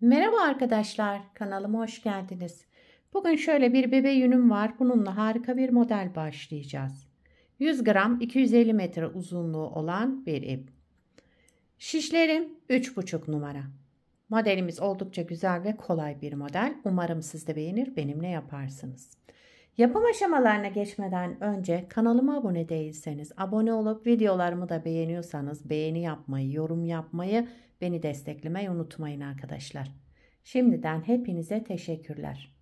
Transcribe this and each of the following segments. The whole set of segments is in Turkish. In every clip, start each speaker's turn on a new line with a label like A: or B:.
A: Merhaba arkadaşlar, kanalıma hoş geldiniz. Bugün şöyle bir bebe yünüm var. Bununla harika bir model başlayacağız. 100 gram 250 metre uzunluğu olan bir ip. Şişlerim 3,5 numara. Modelimiz oldukça güzel ve kolay bir model. Umarım siz de beğenir, benimle yaparsınız. Yapım aşamalarına geçmeden önce kanalıma abone değilseniz, abone olup videolarımı da beğeniyorsanız beğeni yapmayı, yorum yapmayı, beni desteklemeyi unutmayın arkadaşlar. Şimdiden hepinize teşekkürler.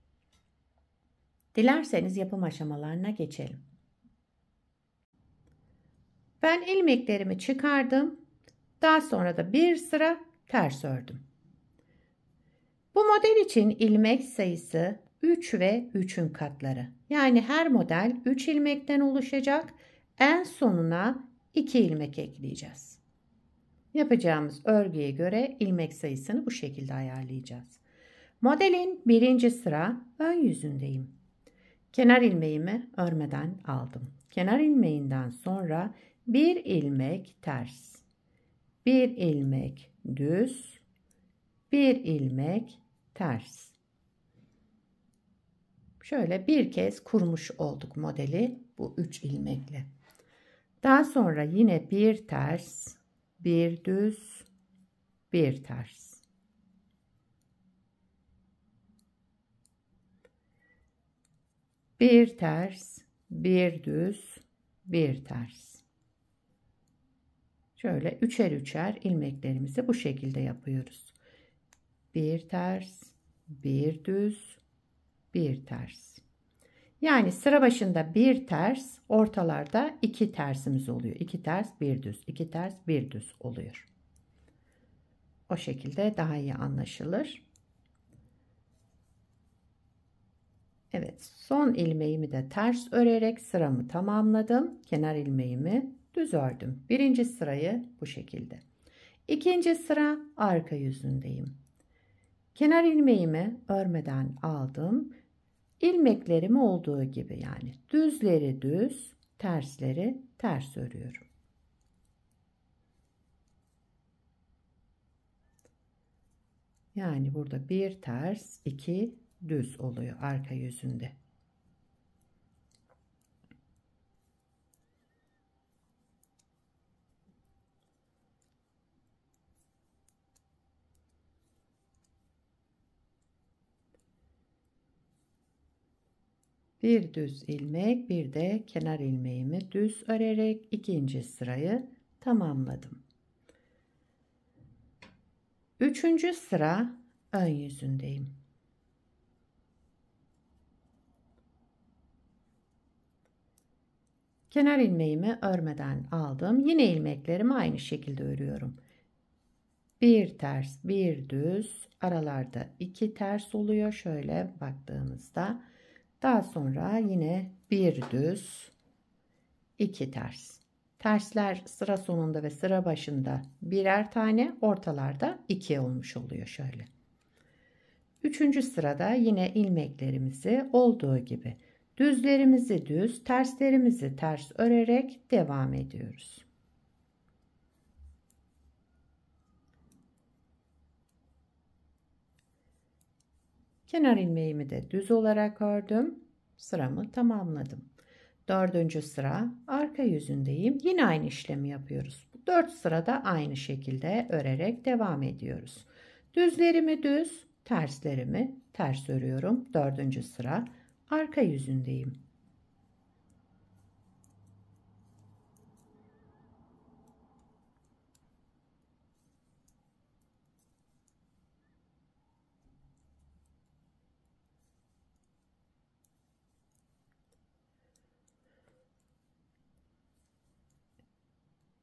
A: Dilerseniz yapım aşamalarına geçelim. Ben ilmeklerimi çıkardım. Daha sonra da bir sıra ters ördüm. Bu model için ilmek sayısı 3 ve 3'ün katları. Yani her model 3 ilmekten oluşacak. En sonuna 2 ilmek ekleyeceğiz. Yapacağımız örgüye göre ilmek sayısını bu şekilde ayarlayacağız. Modelin birinci sıra ön yüzündeyim. Kenar ilmeğimi örmeden aldım. Kenar ilmeğinden sonra bir ilmek ters, bir ilmek düz, bir ilmek ters. Şöyle bir kez kurmuş olduk modeli bu 3 ilmekle. Daha sonra yine bir ters, bir düz, bir ters. Bir ters, bir düz, bir ters. Şöyle üçer üçer ilmeklerimizi bu şekilde yapıyoruz. Bir ters, bir düz, bir ters. Yani sıra başında bir ters, ortalarda iki tersimiz oluyor. İki ters, bir düz, iki ters, bir düz oluyor. O şekilde daha iyi anlaşılır. Evet, son ilmeğimi de ters örerek sıramı tamamladım. Kenar ilmeğimi düz ördüm. Birinci sırayı bu şekilde. İkinci sıra arka yüzündeyim. Kenar ilmeğimi örmeden aldım. İlmeklerimi olduğu gibi, yani düzleri düz, tersleri ters örüyorum. Yani burada bir ters, iki düz oluyor arka yüzünde. Bir düz ilmek, bir de kenar ilmeğimi düz örerek ikinci sırayı tamamladım. Üçüncü sıra ön yüzündeyim. Kenar ilmeğimi örmeden aldım. Yine ilmeklerimi aynı şekilde örüyorum. Bir ters, bir düz, aralarda iki ters oluyor. Şöyle baktığımızda. Daha sonra yine bir düz, iki ters. Tersler sıra sonunda ve sıra başında birer tane, ortalarda iki olmuş oluyor şöyle. Üçüncü sırada yine ilmeklerimizi olduğu gibi düzlerimizi düz, terslerimizi ters örerek devam ediyoruz. Kenar ilmeğimi de düz olarak ördüm. Sıramı tamamladım. Dördüncü sıra arka yüzündeyim. Yine aynı işlemi yapıyoruz. 4 sırada aynı şekilde örerek devam ediyoruz. Düzlerimi düz, terslerimi ters örüyorum. Dördüncü sıra arka yüzündeyim.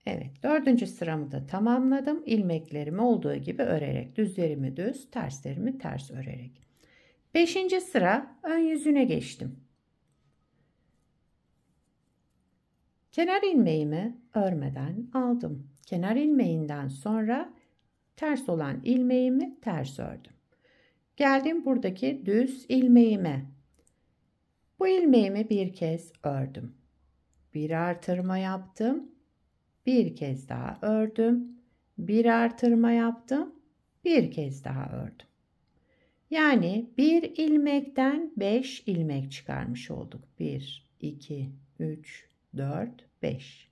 A: Evet, dördüncü sıramı da tamamladım. İlmeklerimi olduğu gibi örerek, düzlerimi düz, terslerimi ters örerek. Beşinci sıra ön yüzüne geçtim. Kenar ilmeğimi örmeden aldım. Kenar ilmeğinden sonra ters olan ilmeğimi ters ördüm. Geldim buradaki düz ilmeğime. Bu ilmeğimi bir kez ördüm. Bir artırma yaptım. Bir kez daha ördüm. Bir artırma yaptım. Bir kez daha ördüm. Yani bir ilmekten 5 ilmek çıkarmış olduk. 1, 2, 3, 4, 5.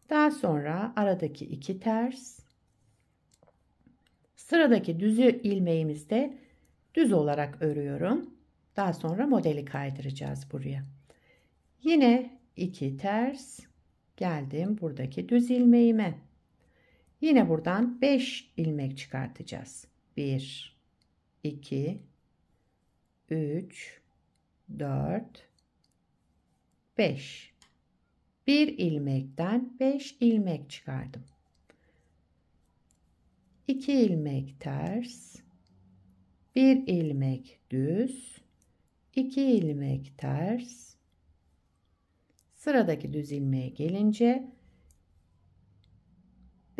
A: Daha sonra aradaki 2 ters. Sıradaki düzü ilmeğimizde düz olarak örüyorum. Daha sonra modeli kaydıracağız buraya. Yine 2 ters. Geldim buradaki düz ilmeğime. Yine buradan 5 ilmek çıkartacağız. 1, 2, 3, 4, 5. Bir ilmekten 5 ilmek çıkardım. 2 ilmek ters, 1 ilmek düz, 2 ilmek ters. Sıradaki düz ilmeğe gelince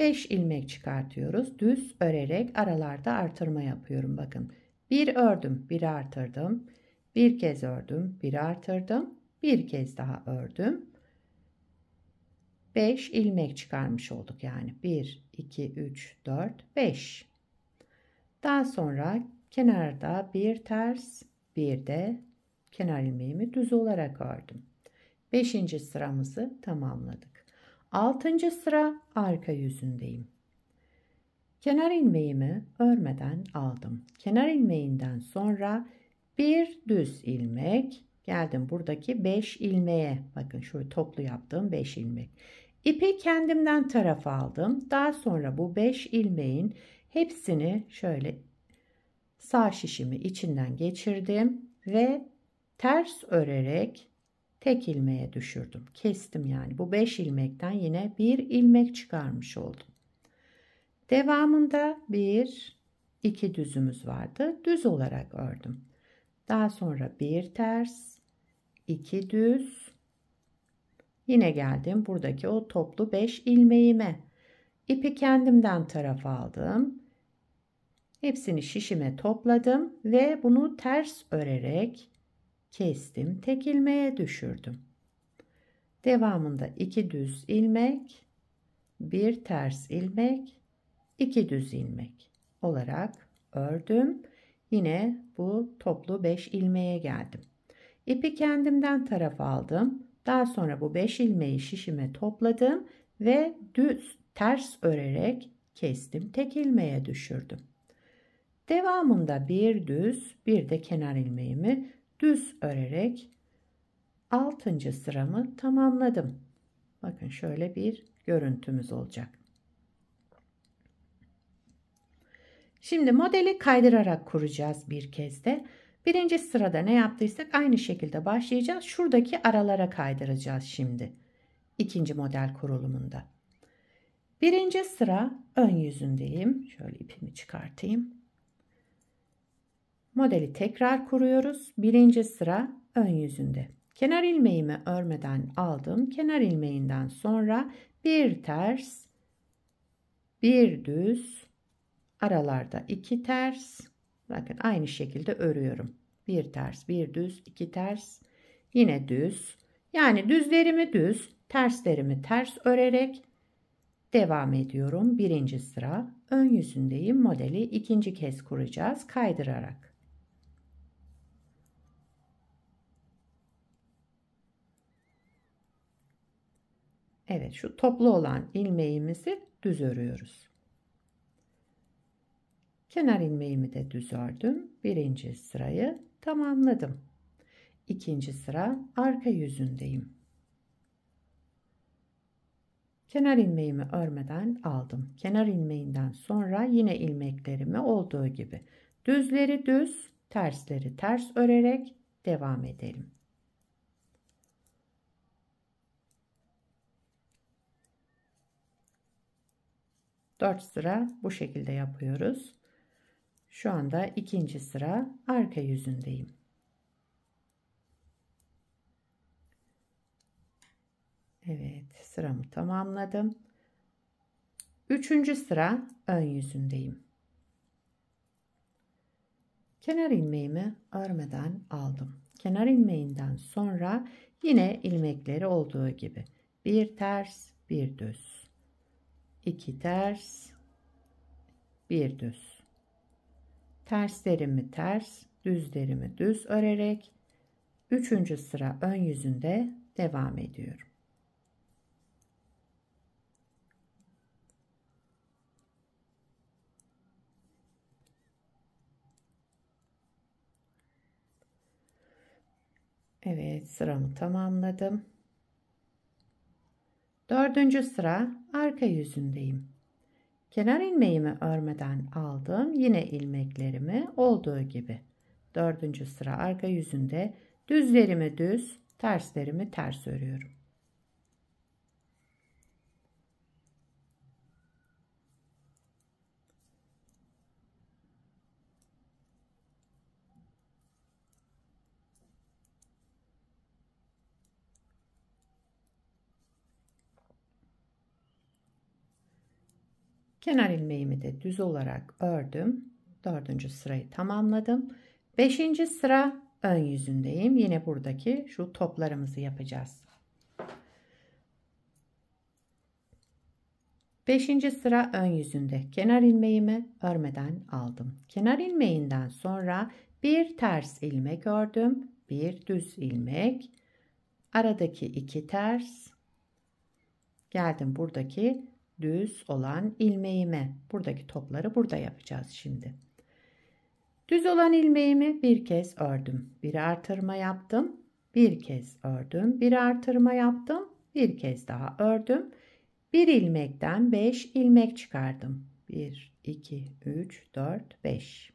A: 5 ilmek çıkartıyoruz. Düz örerek aralarda artırma yapıyorum. Bakın. Bir ördüm, bir artırdım. Bir kez ördüm, bir artırdım. Bir kez daha ördüm. 5 ilmek çıkarmış olduk yani. 1, 2, 3, 4, 5. Daha sonra kenarda bir ters, bir de kenar ilmeğimi düz olarak ördüm. 5. sıramızı tamamladık. 6. sıra arka yüzündeyim. Kenar ilmeğimi örmeden aldım. Kenar ilmeğinden sonra bir düz ilmek, geldim buradaki 5 ilmeğe. Bakın şöyle toplu yaptığım 5 ilmek. İpi kendimden tarafa aldım. Daha sonra bu 5 ilmeğin hepsini şöyle sağ şişimi içinden geçirdim ve ters örerek tek ilmeğe düşürdüm. Kestim yani. Bu 5 ilmekten yine bir ilmek çıkarmış oldum. Devamında 1, 2 düzümüz vardı. Düz olarak ördüm. Daha sonra bir ters, 2 düz. Yine geldim buradaki o toplu 5 ilmeğime. İpi kendimden tarafa aldım. Hepsini şişime topladım ve bunu ters örerek kestim. Tek ilmeğe düşürdüm. Devamında 2 düz ilmek, bir ters ilmek, 2 düz ilmek olarak ördüm. Yine bu toplu 5 ilmeğe geldim. İpi kendimden tarafa aldım. Daha sonra bu 5 ilmeği şişime topladım ve düz ters örerek kestim. Tek ilmeğe düşürdüm. Devamında bir düz, bir de kenar ilmeğimi düz örerek 6. sıramı tamamladım. Bakın şöyle bir görüntümüz olacak. Şimdi modeli kaydırarak kuracağız bir kez de. Birinci sırada ne yaptıysak aynı şekilde başlayacağız. Şuradaki aralara kaydıracağız şimdi. İkinci model kurulumunda. Birinci sıra ön yüzündeyim. Şöyle ipimi çıkartayım. Modeli tekrar kuruyoruz. Birinci sıra ön yüzünde. Kenar ilmeğimi örmeden aldım. Kenar ilmeğinden sonra bir ters, bir düz, aralarda 2 ters. Bakın aynı şekilde örüyorum. Bir ters, bir düz, 2 ters. Yine düz. Yani düzlerimi düz, terslerimi ters örerek devam ediyorum. Birinci sıra ön yüzündeyim. Modeli ikinci kez kuracağız kaydırarak. Evet, şu toplu olan ilmeğimizi düz örüyoruz. Kenar ilmeğimi de düz ördüm. Birinci sırayı tamamladım. İkinci sıra arka yüzündeyim. Kenar ilmeğimi örmeden aldım. Kenar ilmeğinden sonra yine ilmeklerimi olduğu gibi düzleri düz, tersleri ters örerek devam edelim. Dört sıra bu şekilde yapıyoruz. Şu anda ikinci sıra arka yüzündeyim. Evet, sıramı tamamladım. Üçüncü sıra ön yüzündeyim. Kenar ilmeğimi örmeden aldım. Kenar ilmeğinden sonra yine ilmekleri olduğu gibi bir ters, bir düz, 2 ters, bir düz. terslerimi ters, düzlerimi düz örerek 3. sıra ön yüzünde devam ediyorum. Evet, sıramı tamamladım. 4. sıra arka yüzündeyim. Kenar ilmeğimi örmeden aldım. Yine ilmeklerimi olduğu gibi. 4. sıra arka yüzünde düzlerimi düz, terslerimi ters örüyorum. Kenar ilmeğimi de düz olarak ördüm. 4. sırayı tamamladım. 5. sıra ön yüzündeyim. Yine buradaki şu toplarımızı yapacağız. 5. sıra ön yüzünde kenar ilmeğimi örmeden aldım. Kenar ilmeğinden sonra bir ters ilmek ördüm. Bir düz ilmek. Aradaki 2 ters. Geldim buradaki düz olan ilmeğime. Buradaki topları burada yapacağız şimdi. Düz olan ilmeğimi bir kez ördüm. Bir artırma yaptım. Bir kez ördüm. Bir artırma yaptım. Bir kez daha ördüm. Bir ilmekten 5 ilmek çıkardım. 1, 2, 3, 4, 5.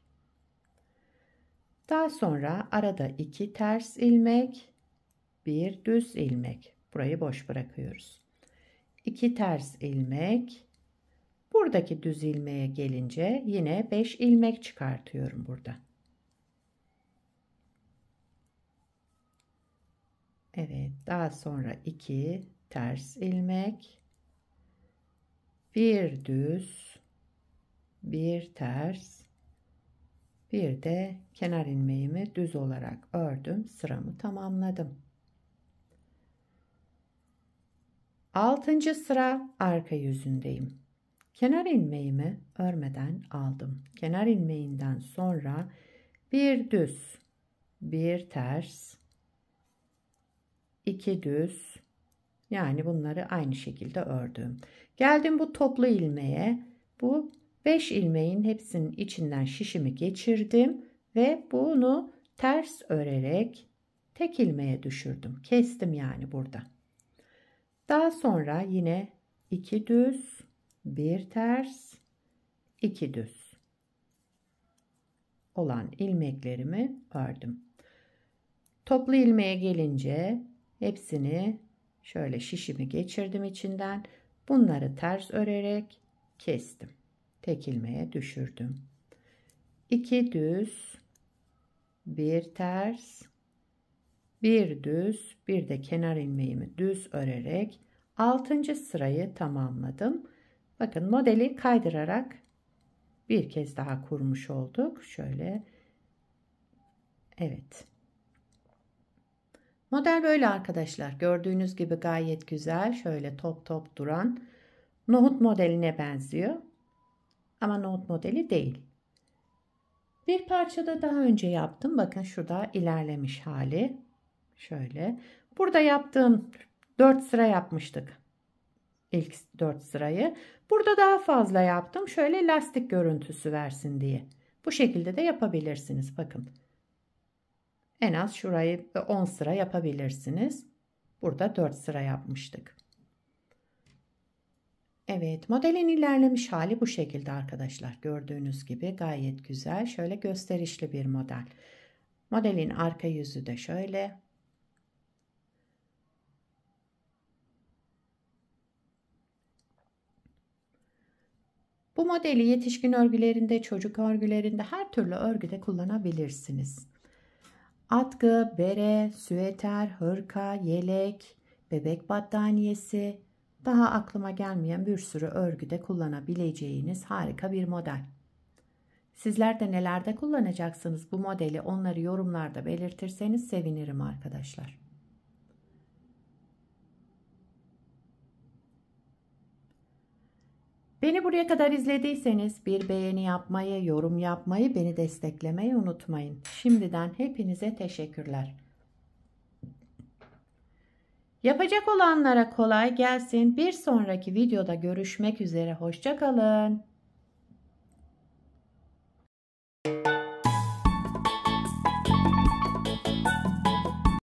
A: Daha sonra arada 2 ters ilmek, bir düz ilmek. Burayı boş bırakıyoruz. 2 ters ilmek. Buradaki düz ilmeğe gelince yine 5 ilmek çıkartıyorum burada. Evet, daha sonra 2 ters ilmek, bir düz, bir ters, bir de kenar ilmeğimi düz olarak ördüm. Sıramı tamamladım. 6. sıra arka yüzündeyim. Kenar ilmeğimi örmeden aldım. Kenar ilmeğinden sonra bir düz, bir ters, 2 düz, yani bunları aynı şekilde ördüm. Geldim bu toplu ilmeğe. Bu 5 ilmeğin hepsinin içinden şişimi geçirdim ve bunu ters örerek tek ilmeğe düşürdüm. Kestim yani burada. Daha sonra yine 2 düz, bir ters, 2 düz olan ilmeklerimi ördüm. Toplu ilmeğe gelince hepsini şöyle şişimi geçirdim içinden. Bunları ters örerek kestim. Tek ilmeğe düşürdüm. 2 düz, bir ters, bir düz, bir de kenar ilmeğimi düz örerek 6. sırayı tamamladım. Bakın modeli kaydırarak bir kez daha kurmuş olduk. Şöyle. Evet. Model böyle arkadaşlar. Gördüğünüz gibi gayet güzel. Şöyle top top duran nohut modeline benziyor. Ama nohut modeli değil. Bir parçada daha önce yaptım. Bakın şurada ilerlemiş hali. Şöyle. Burada yaptığım 4 sıra yapmıştık. İlk 4 sırayı. Burada daha fazla yaptım. Şöyle lastik görüntüsü versin diye. Bu şekilde de yapabilirsiniz. Bakın. En az şurayı 10 sıra yapabilirsiniz. Burada 4 sıra yapmıştık. Evet, modelin ilerlemiş hali bu şekilde arkadaşlar. Gördüğünüz gibi gayet güzel. Şöyle gösterişli bir model. Modelin arka yüzü de şöyle. Bu modeli yetişkin örgülerinde, çocuk örgülerinde, her türlü örgüde kullanabilirsiniz. Atkı, bere, süeter, hırka, yelek, bebek battaniyesi, daha aklıma gelmeyen bir sürü örgüde kullanabileceğiniz harika bir model. Sizler de nelerde kullanacaksınız bu modeli, onları yorumlarda belirtirseniz sevinirim arkadaşlar. Beni buraya kadar izlediyseniz bir beğeni yapmayı, yorum yapmayı, beni desteklemeyi unutmayın. Şimdiden hepinize teşekkürler. Yapacak olanlara kolay gelsin. Bir sonraki videoda görüşmek üzere. Hoşça kalın.